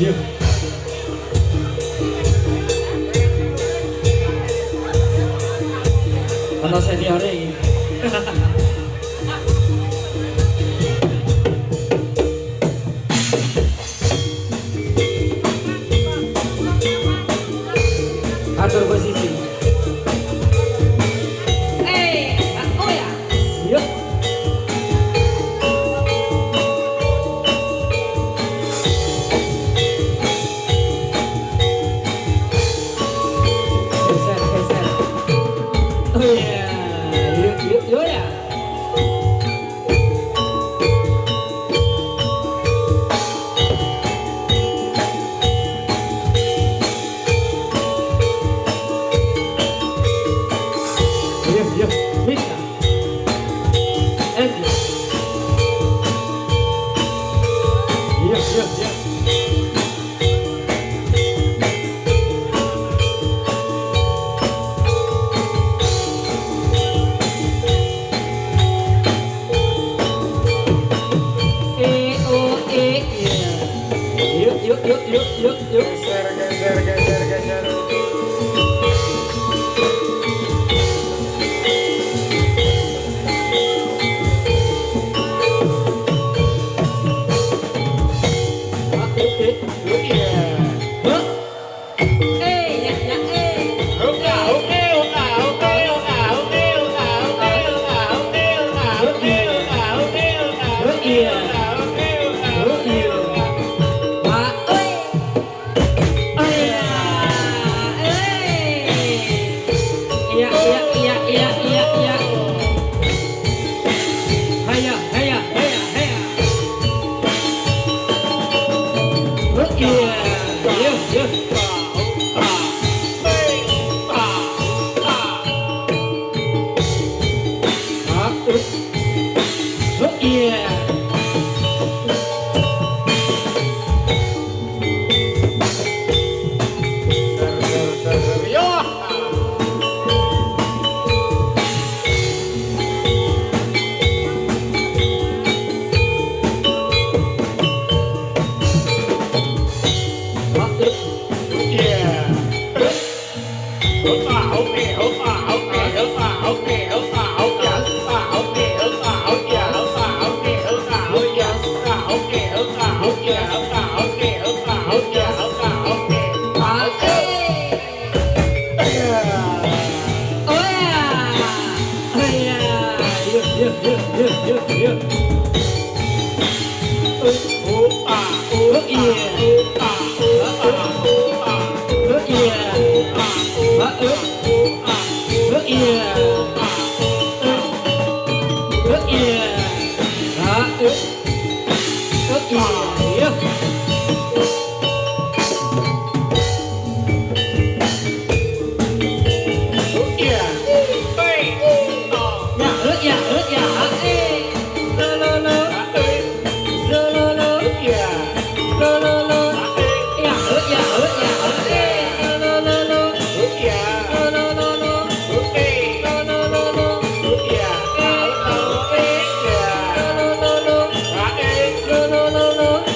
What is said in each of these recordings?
Iya. Ono senior iki. Atur posisi. Oh ya. Yuk. Geser, geser. Oh iya. Yuk, yuk, yuk ya. Yuk, yuk. Bisa. Yuk, yuk, yuk. Iya. Yuk, yuk, yuk, yuk, yuk, yuk. Geser, geser, geser, geser. Iya. Huh? Ya, ya, Oke, oke, oke, oke, oke, oke, oke, oke, oke, oke, oke, oke, Iya. oke, Oh iya. Pak, oi. Oh iya. Iya, iya, iya, iya, iya, iya. Haya, haya, haya, haya. Oh iya. Yuk, yuk. Oh iya. Oh iya. Oh iya. Yuk, yuk, yuk, yuk, yuk, yuk. Oh iya. Oh iya. Oh iya. Oh iya. Oh iya. Yuk. Ya, ya, lo, lo, lo, lo, lo, lo, lo, lo, lo, ya, ya, lo, lo, lo, lo, lo, lo, lo, lo, lo, lo, lo, lo, lo.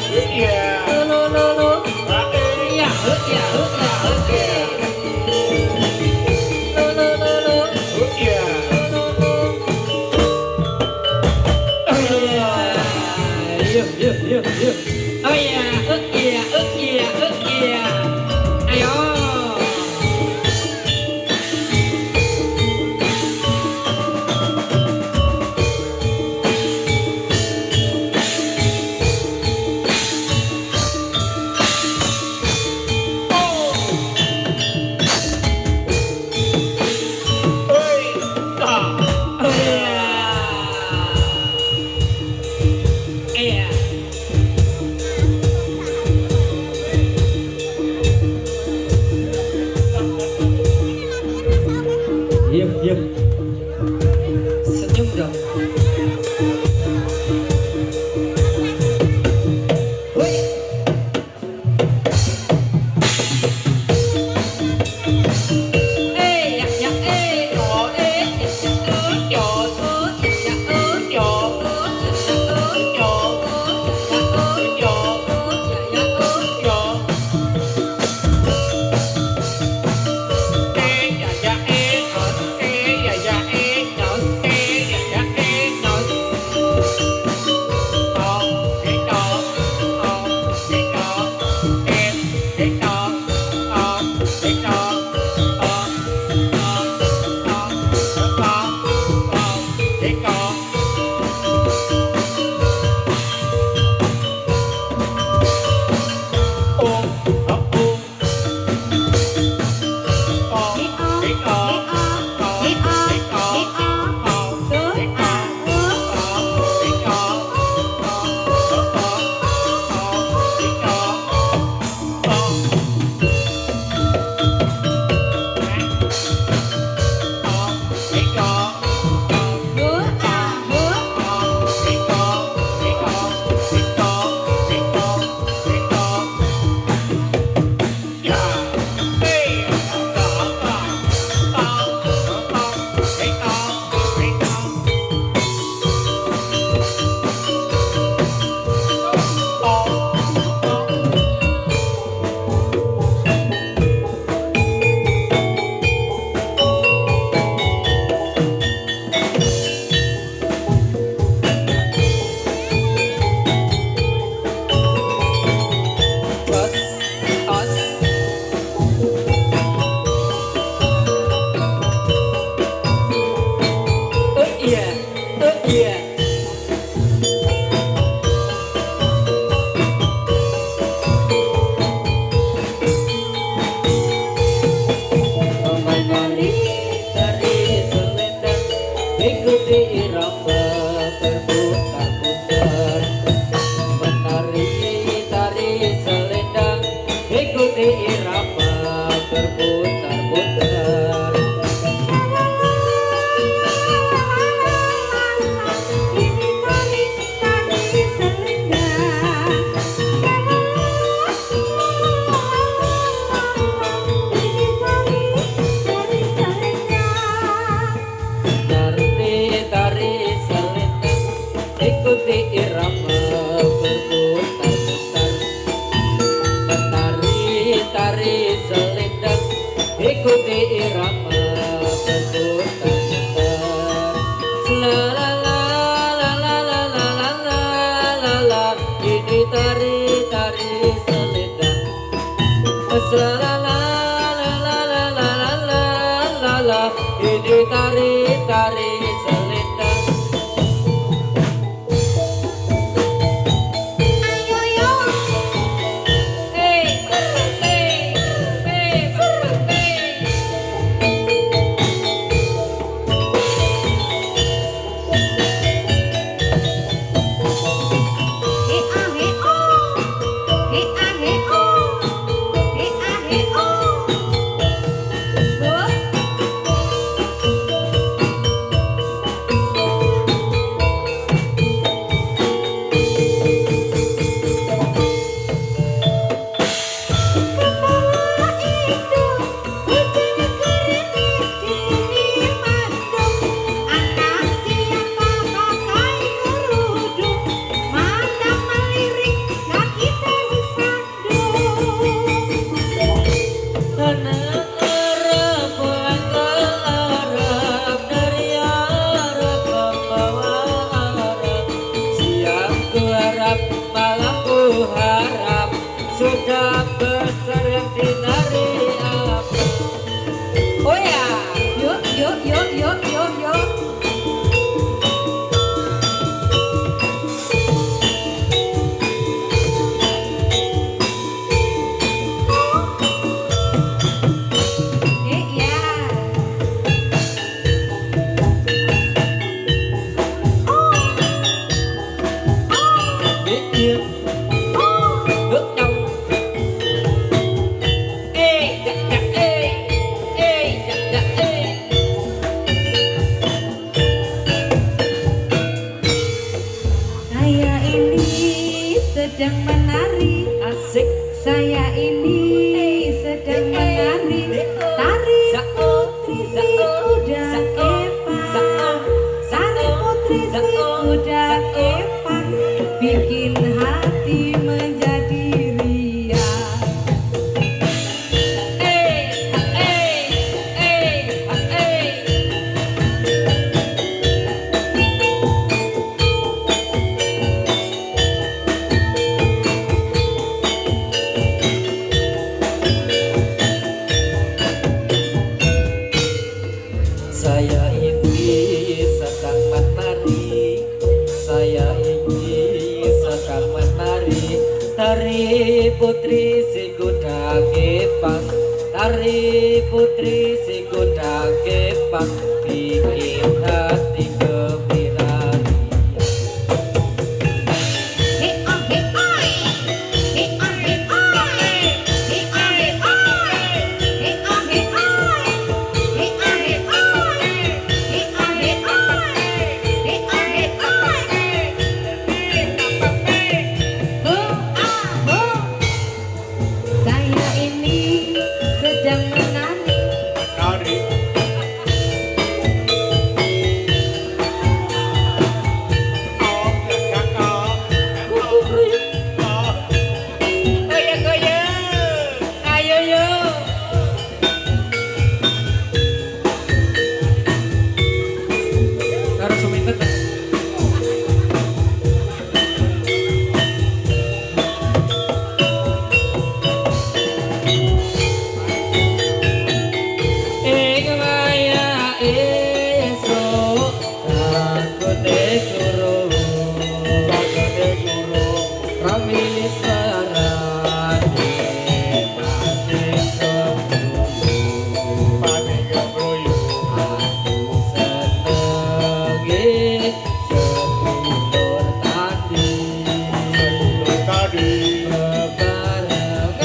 tari tari selendang. La la la la la la la la la la. Ini tari tari selendang. Ayo yo. Hey, hey, hey, hey. Hey ah hey oh. Hey ah hey oh. Hey ah hey oh. Oh. Kepala itu hujan gerimis di sini mandung. Anak siapa pakai kerudung, mata melirik kaki tersandung. Anak Arab pulang ke Arab, dari Arab membawa Arab. Siang ku harap, malam ku harap, sudah besar yang dinari apa. Oh ya, Yuk yuk yuk yuk yuk yuk. Ya. biết yêu ước nhau. Ê dạ dạ ê dạ dạ ê. Saya ini sedang menari. Asik Saya ini sedang menari. Tari putri si kuda Epan. Tari putri si kuda Epan. Bikin hati menjadi riang. ê ê ê ê. Saya ini sedang menari, saya ini sedang menari. Tari putri si kuda Gepang, tari putri si kuda Gepang, bikin hati gembira. Hey ah hey oi. Hey ah hey oi. Hey ah hey oi. Hey ah hey oi. Hey ah hey oi. Hey ah hey oi. Hey ah hey oi. Ho ah ho. Saya ini sedang menari. Nari. Goyang goyang, ayo yo. Karo sumintet. Ing waya esuk takute turu, takute turu, ramili sarane pating kebuyu. Pating kebuyu. Aku senenge sedulur tadi, Tadi. bebarengan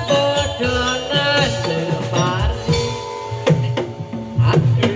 padha nandur pari. Hati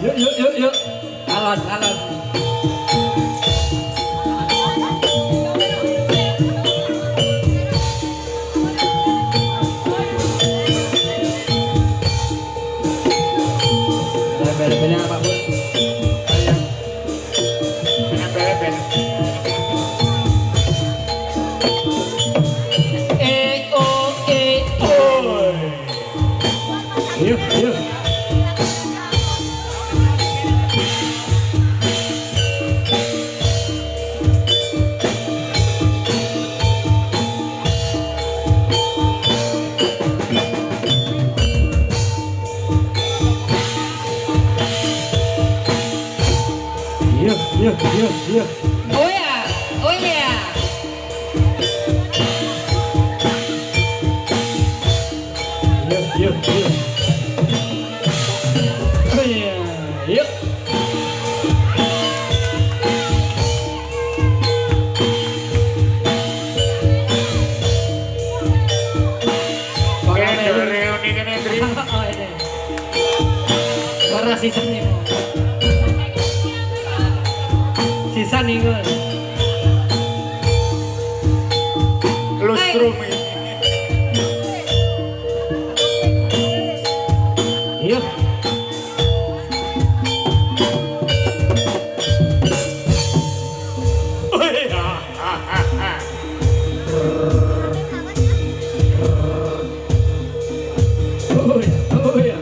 Yuk, yuk, yuk, yuk. Alon, alon. Bel-belnya apa, Bu? Bel-bel. Yuk, yuk. Yuk, yuk, yuk, yuk. Oh ya, oh ya. Yuk, yuk, yuk. Oh ya, yuk. Oke, reuni kan Hendri. Oh ini. Warna sisa nih. Sisa nih gue. Lustrum ini. Yuk. Oh ya, oh ya.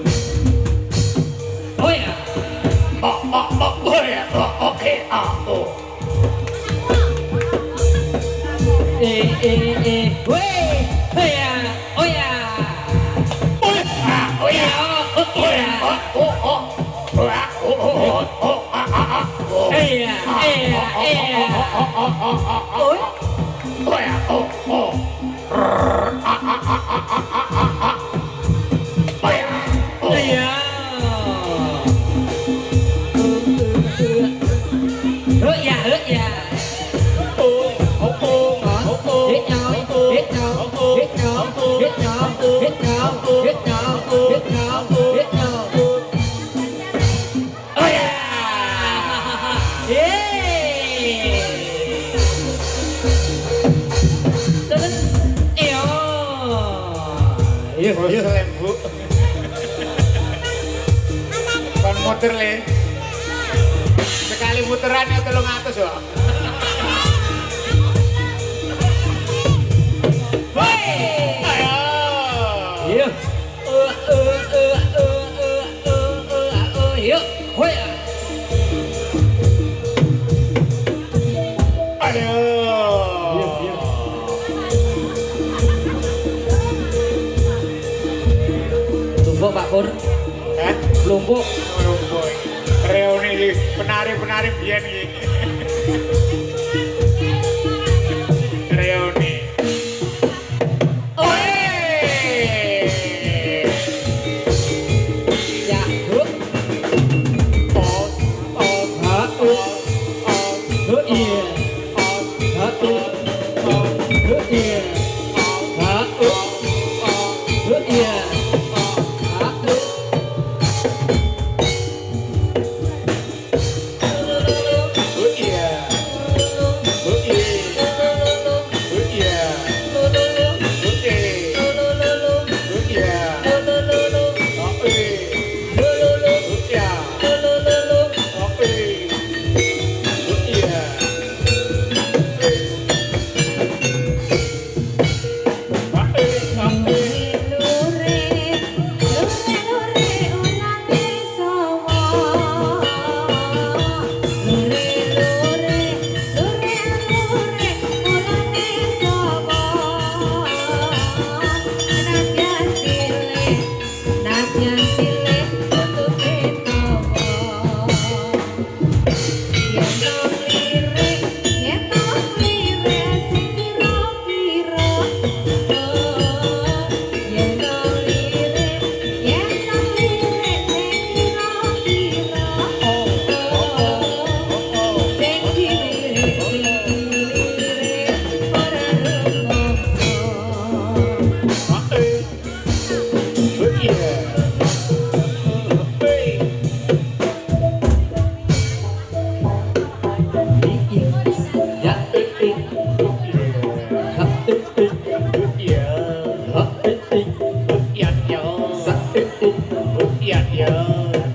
Oh ya. Oke, oh. Weh, oh ya, oh ya. Oh ya. Oh ya. Iya. Iya. Ya. Oh ya. Terus, Yuk, yuk. Bu. Kon muter le. Sekali muteran ya 300 yo. Ayo. Yuk. Yuk. Hoi. Ayo. Yuk, yuk. Lumpuk Pak Pur. Lumpuk. Reuni iki penari-penari biyen iki. Reuni. Ya, yuk. Iya. Iya. Iya.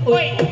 Woi.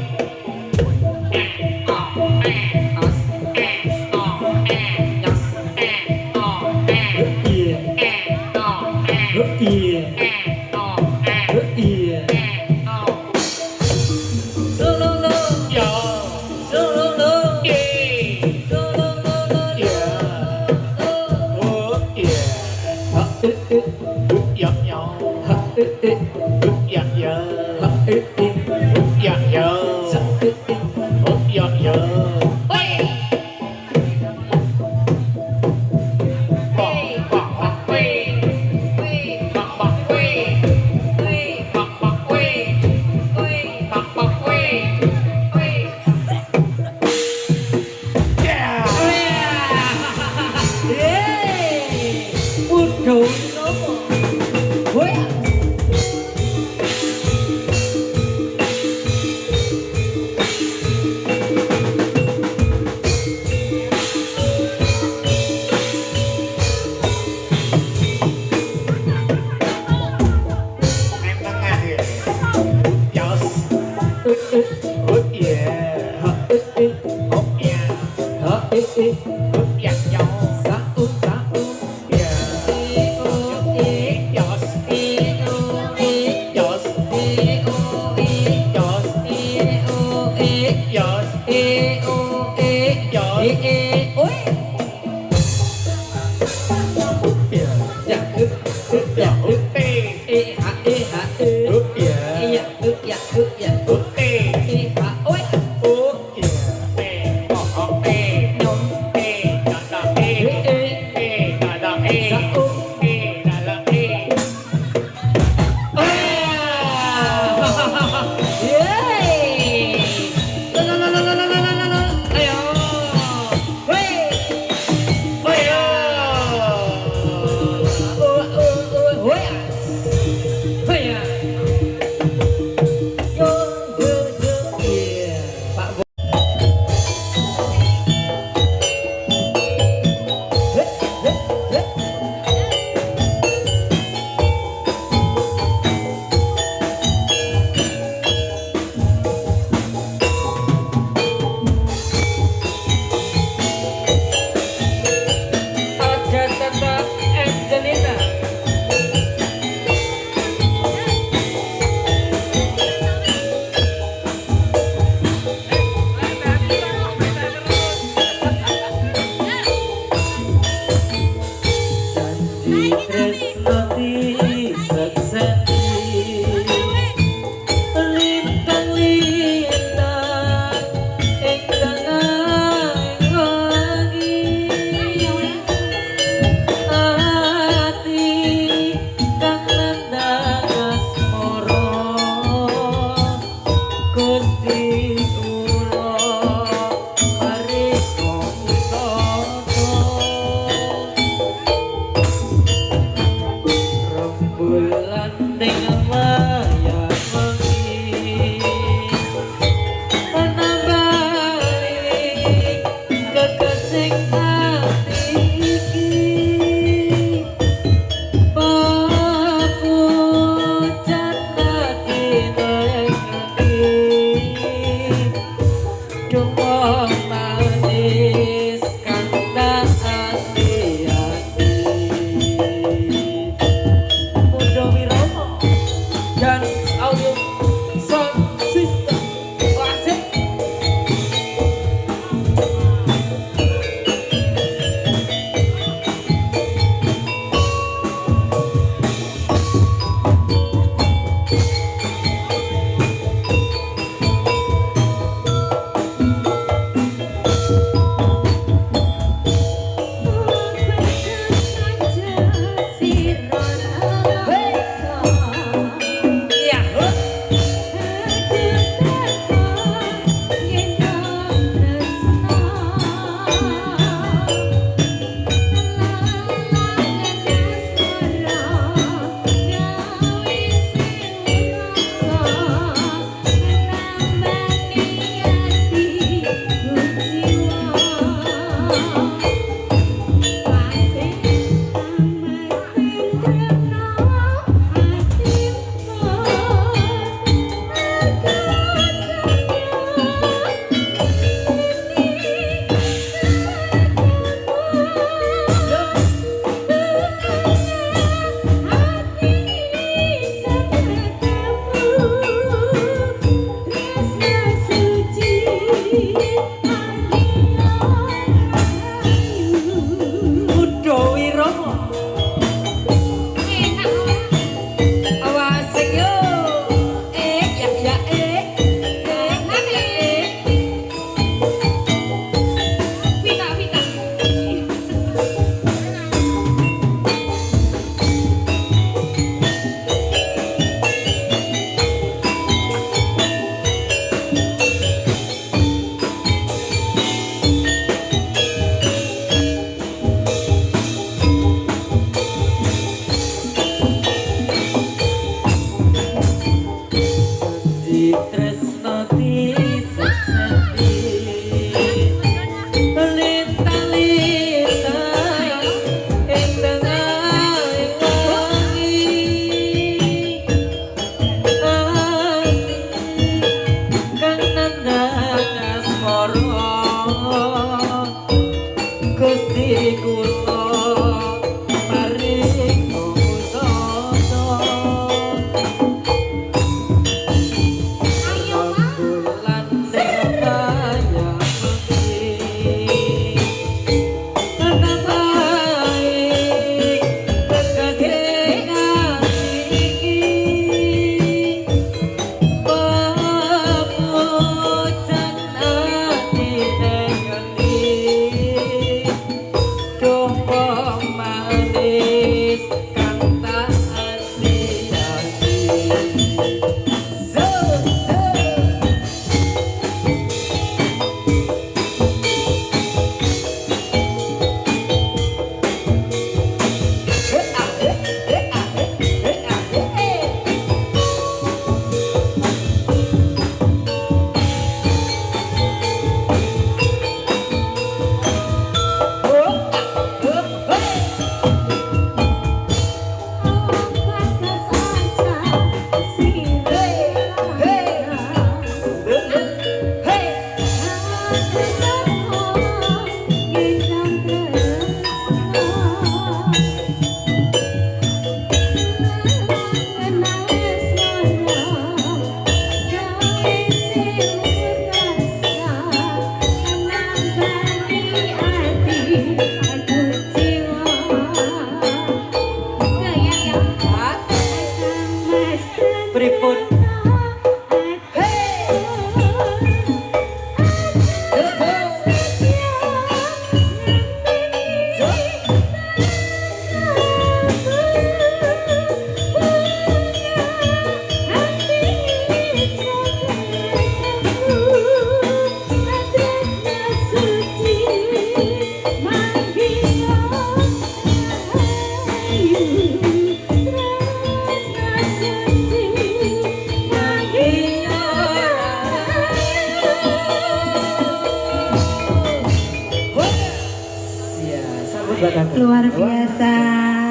Luar biasa.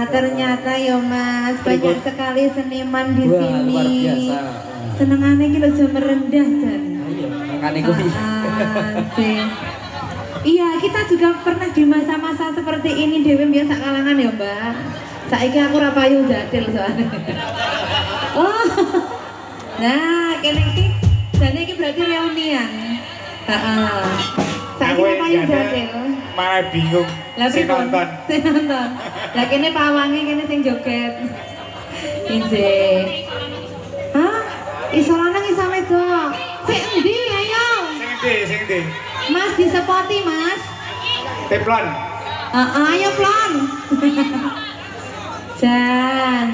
Ternyata ya Mas, banyak sekali seniman di Wah, sini. luar biasa. Senengane iki lho aja merendah Jan. Iya, makane kuwi. Iya, kita juga pernah di masa-masa seperti ini Dewi biasa kalangan ya Mbak. Saiki aku ora payu jadil soalnya. Oh. Nah, kene iki jane iki berarti reunian. Heeh. Saiki ora payu jadil. Malah bingung. Lah Sing pripun? nonton. Sing nonton. Lah kene pawange kene sing joget. Ije. Hah? Iso lanang iso wedok. Sik endi ayo? Sing ndi? Mas disepoti, Mas. Teplon. Ayo plon. Jan.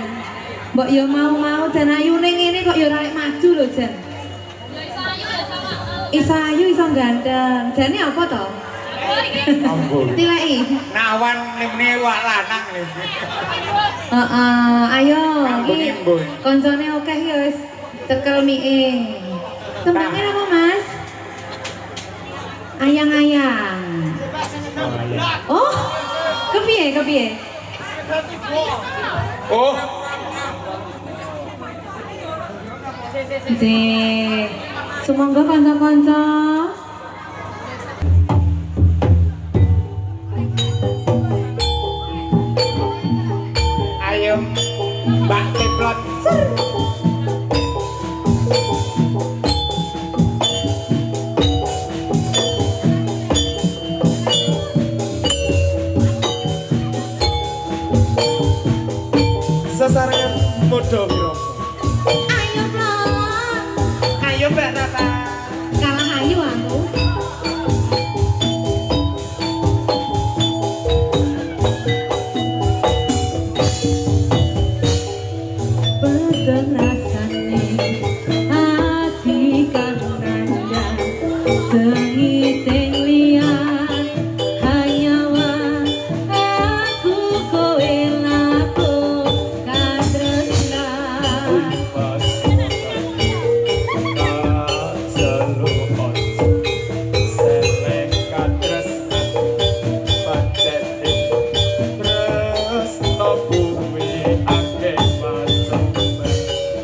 Mbok yo mau Jan ayune ngene kok yo ora lek maju lho Jan. Iso ayu iso ganteng. Jane apa to? Ampun. Tileki. Nawan ning wak lanang lho. Ayo. Ambon-ambon. Koncone akeh ya wis tekel mie. Tembangnya apa, Mas? Ayang-ayang. Oh, kepiye? Oh, Sumangga kanca-kanca. ayo Mbak Teplon. Sasaran modho piro? Ayo, Plon. Ayo Mbak Tata. Kalah ayu aku. Betul rasane hati karena sengiting lian hanyawan aku kowe laku katresnan.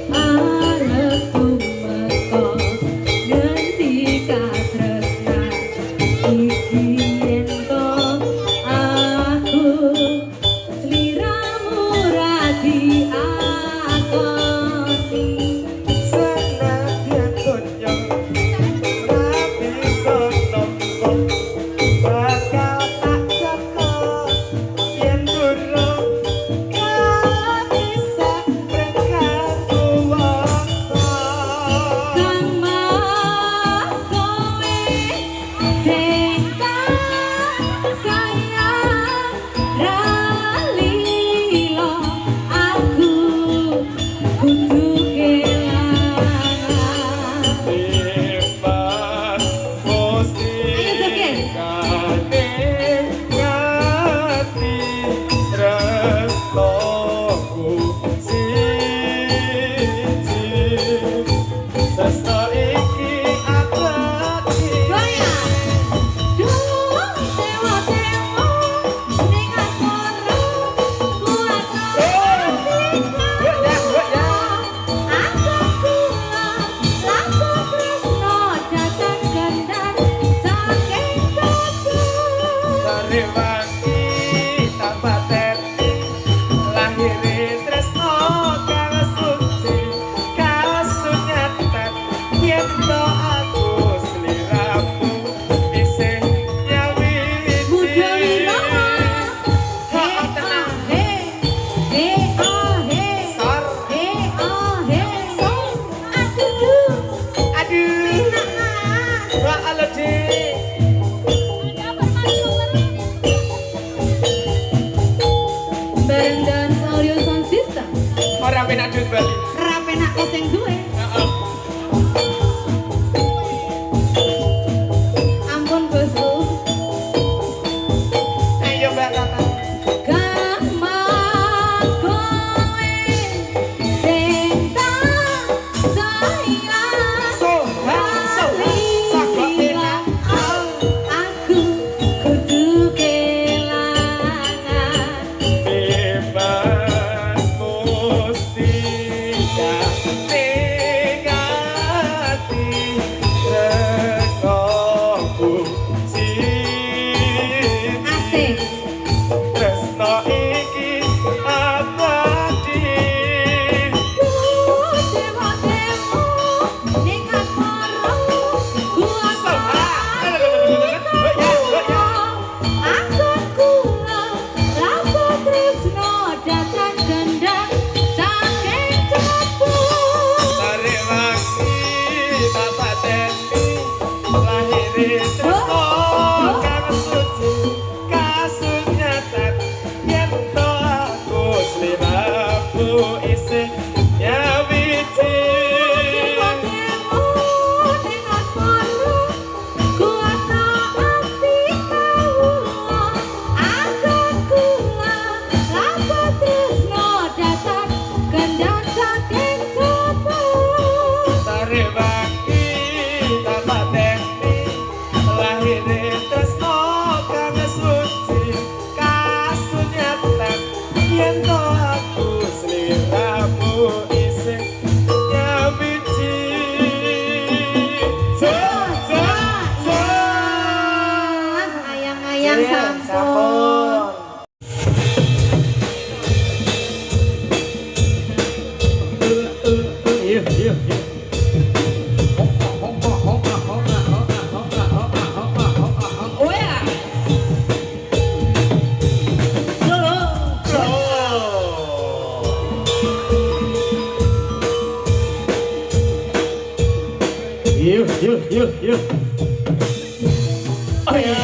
Arepku meko ngendi katresnan iki yen to aku sliramu ra diakoni. Senadyan donya tresno kang suci kasunyatan yen to aku sliramu isih nyawiji tarik baki tak pateni lahire tresno kang suci kasunyatan yen to aku sliramu isih nyawiji Ayang-ayang sampun. Oh ya. Solo. Yuk. Ayo. Oh ya.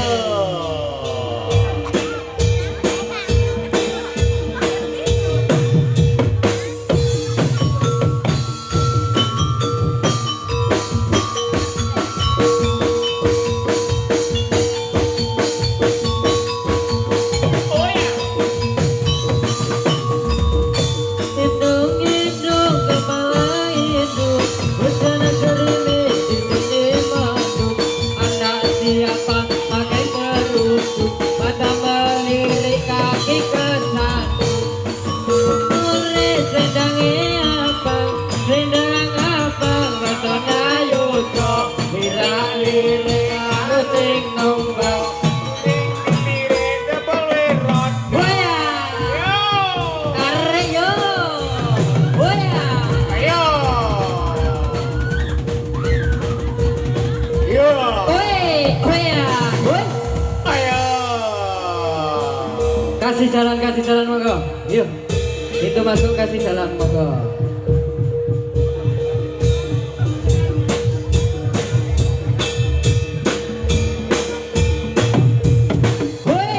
Hidung kepala hidung, bencana gerimis di sini manduk. Anak siapa pakai kerudung, mata melirik kaki kesandung. Tulis rendangnya apa, rendang apa, batona yuto. Hilang lirik aku sing nombang. Boya, tarik yo. Boya. Oi ya, woi. Kasih jalan monggo. Yuk. Itu masuk kasih jalan monggo. Woi.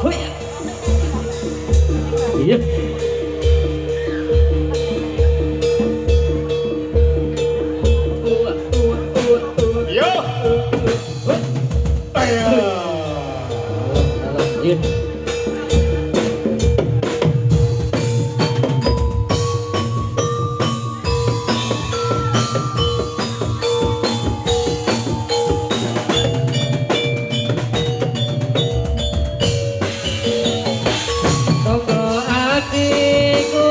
Woi. Iya. Iya. Tonggo adikku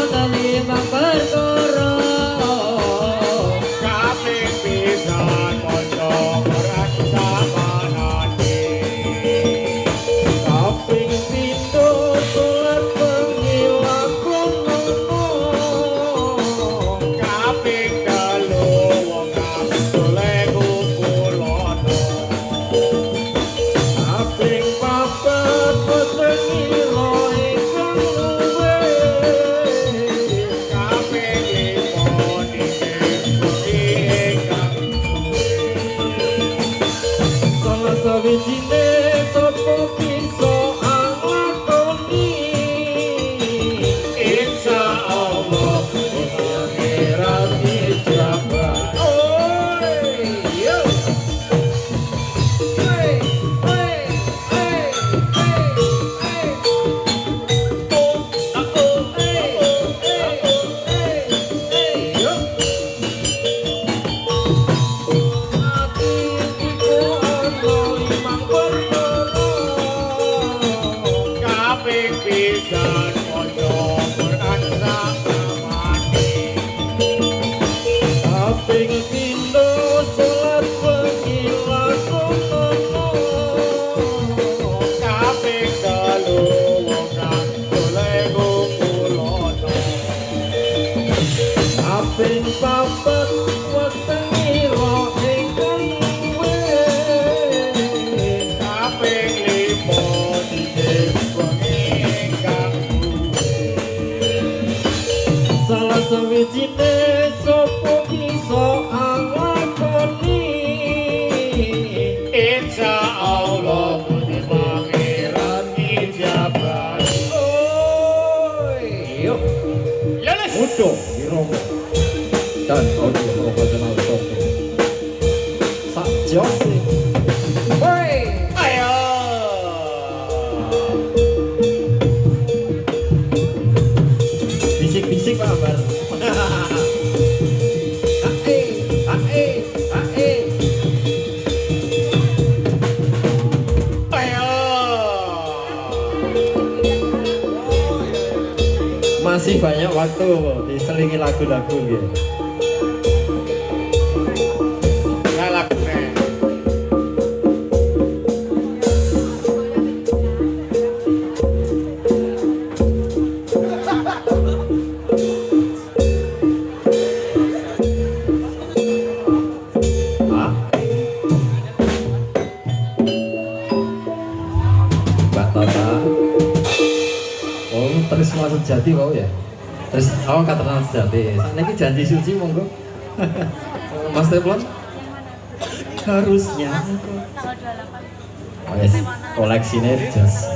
terlibat perkara. Kaping pisan pocong ora samanane. Josi. Woi. Ayo. Bisik-bisik Pak Ambar. Ayo. Masih banyak waktu diselingi lagu-lagu gitu. Terus masuk jati mau ya? Terus katakan sejati. Ini janji suci monggo. Mas Teplon harusnya yes, koleksinya jas.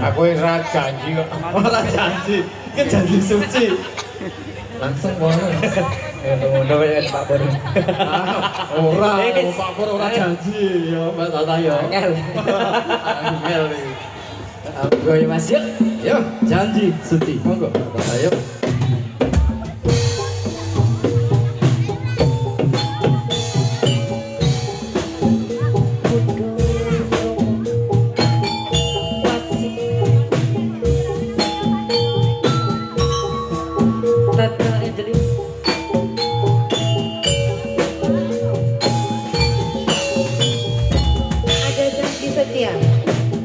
Aku ora janji kok. Ora janji, itu janji suci. Langsung ngono. Ngono ya Pak Pur. Ora, Pak Pur ora janji ya Mbak Tata ya. Angel. Angel. Gue Mas yuk. Yuk, janji suci. Monggo Mbak Tata yuk.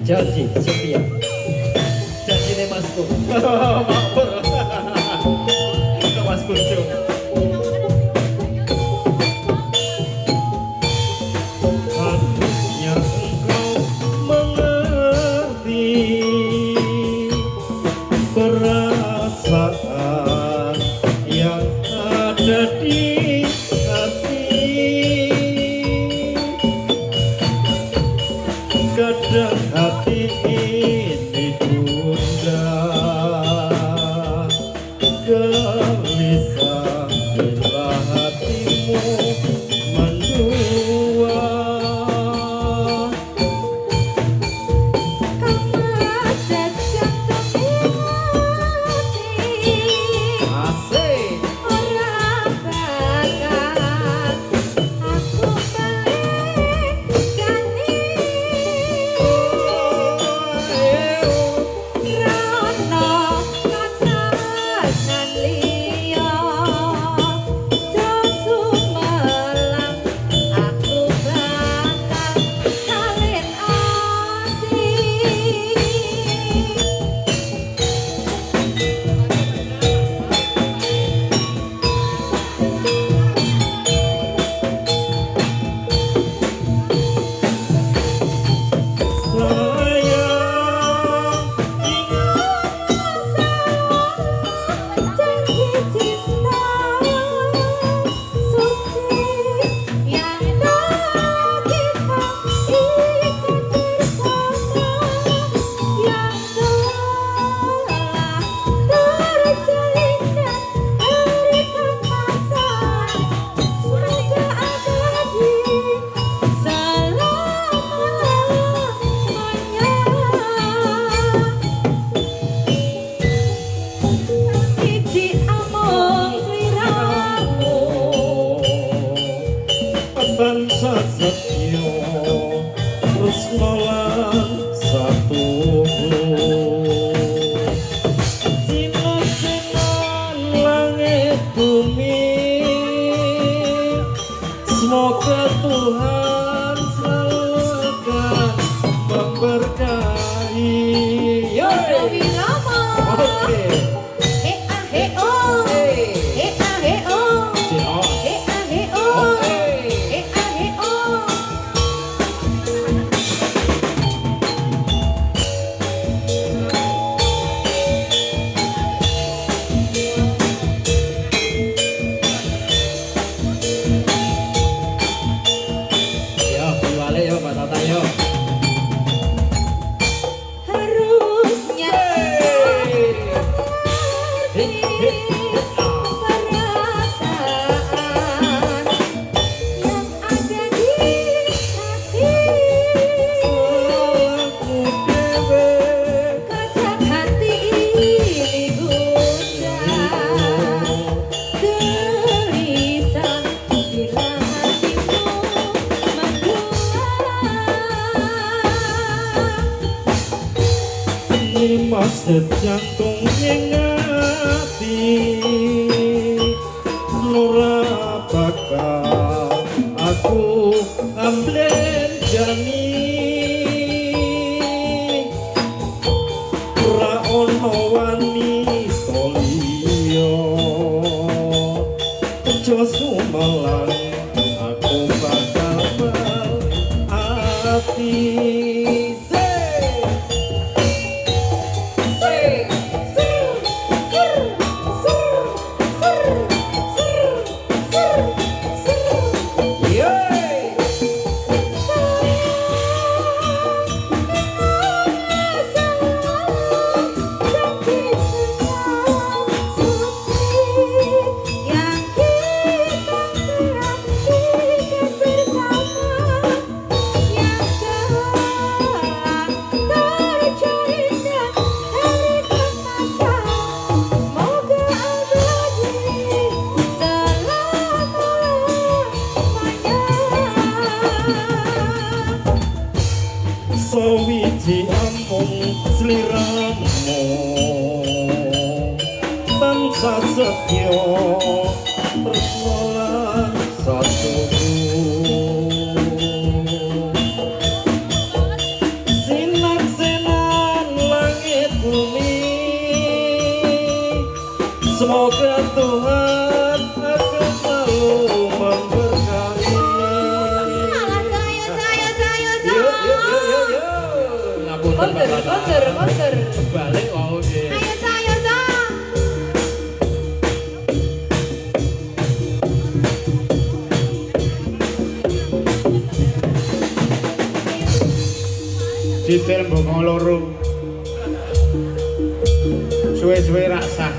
Janji setia. Janji nih Masku. Mampur. Itu Mas Kunjung. Harusnya engkau mengerti perasaan yang ada di hati. Kadang hati ini gundah, gelisah bila hatimu mendua. Asik. Bangsa setyo terus nolan satu sinar-sinar langit bumi. Semoga Tuhan selalu akan memberkahi. Oke. Masjid jantung ning ati ora bakal aku ambil jani ora ono wani liya aja sumelang aku bakal ati sawiji ampun sliramu bangsa setya persoalan satu sinak-sinan langit bumi semoga Tuhan akan selalu memberkati. Konter. Balik wow deh. Ayo Cak. Citil mbok loro. Suwe-suwe rasa.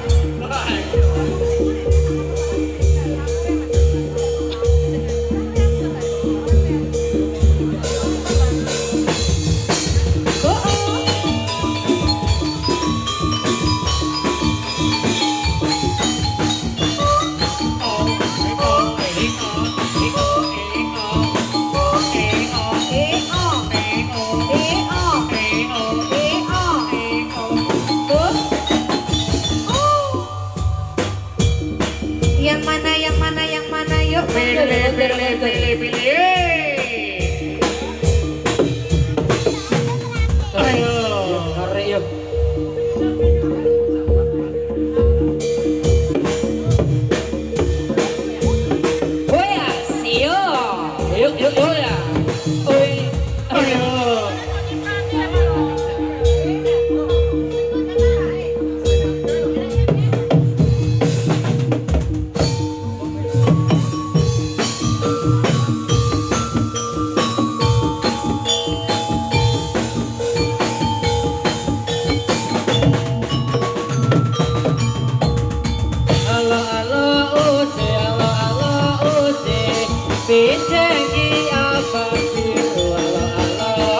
Yang mana yuk. Pilih. Ayo. Arek yuk. Oya, sio. Yuk ya. Oi. Ayo. Pincengi apa biru alo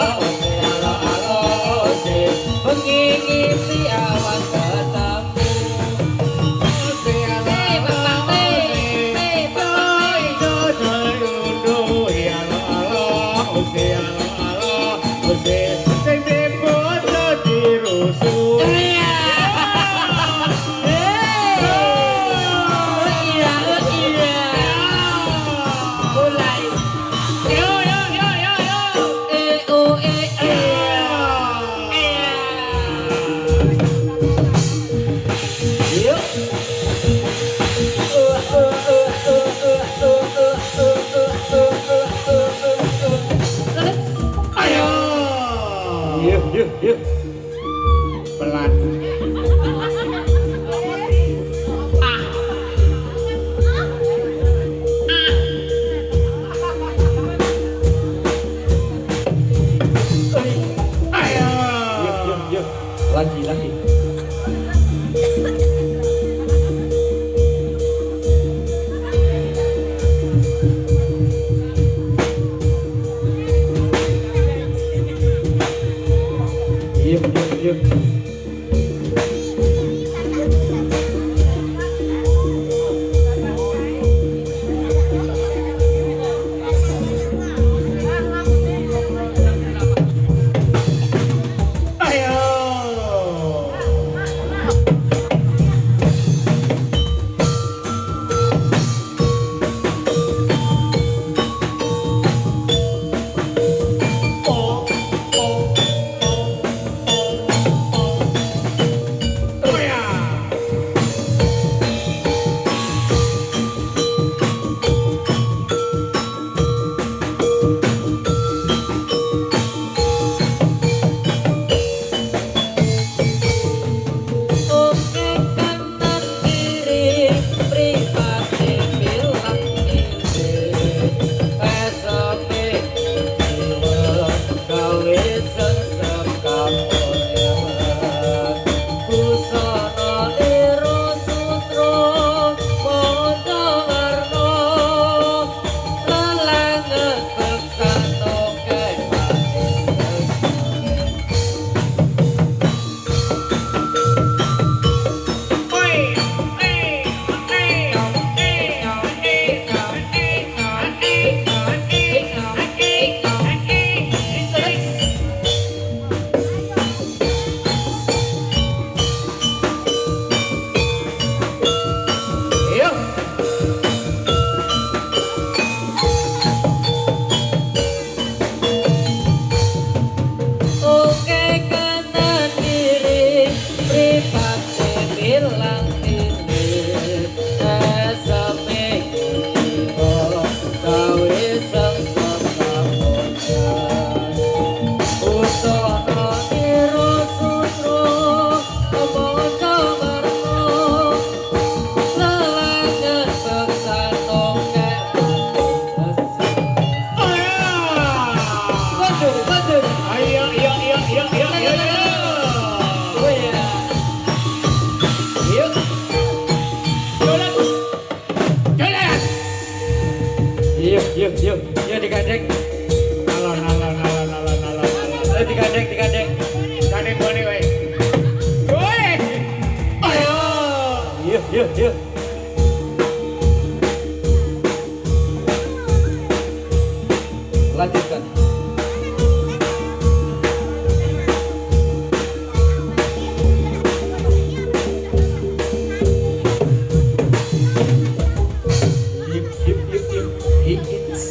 mengingiti awan ketemu Yuk. Pelan. Ayo. Yuk. Lagi. Yuk. yuk, yuk, yuk digandeng. Alon. Digandeng. Gandeng gua nih, weh. Woi. Ayo. Yuk. Lanjutkan. Yuk. Hits.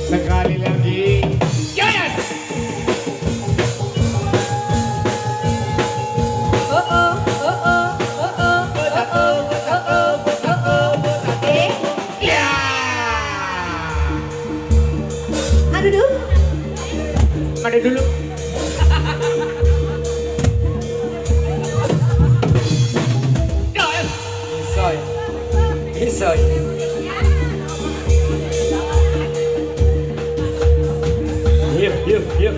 Sekali lagi. Yes. Ya. Aduh. Mandi dulu. Isoy. Yuk.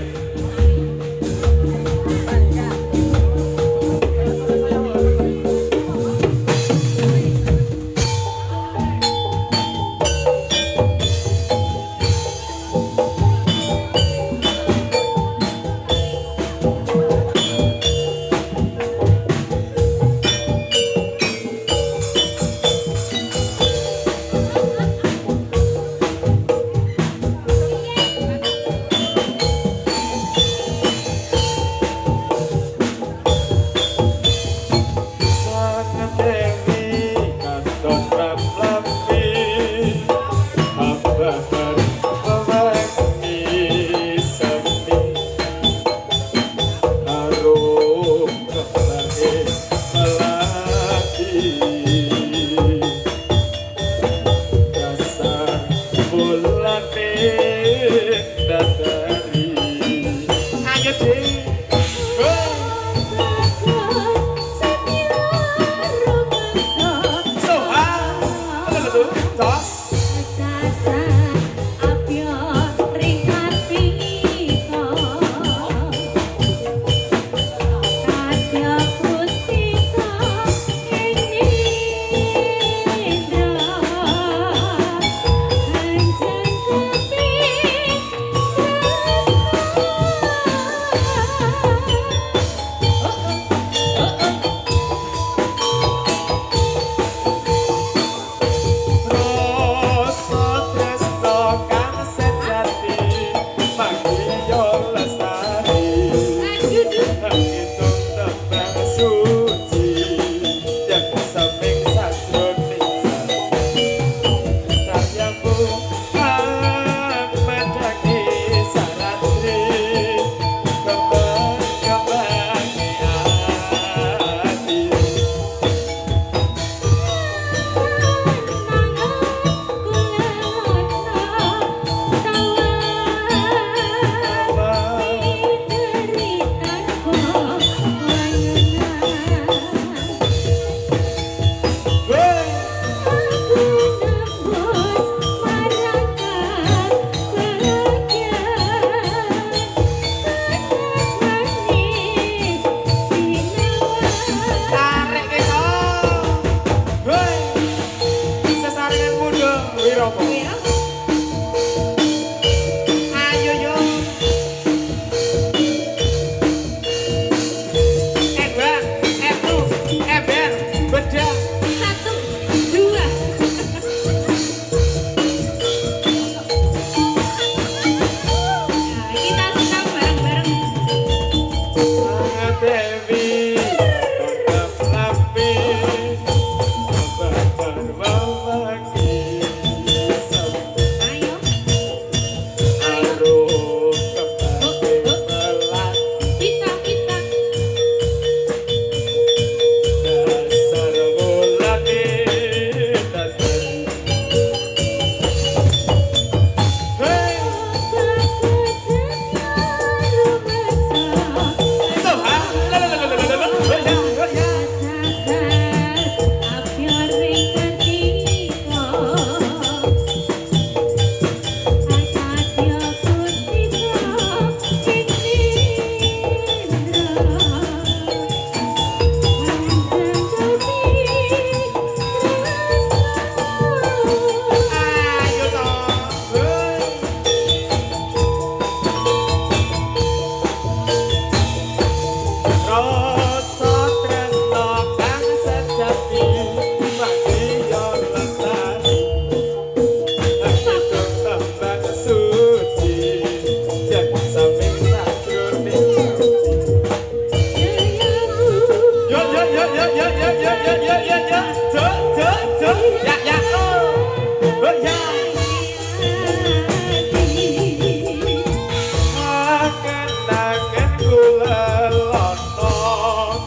Akan tangan kula lontong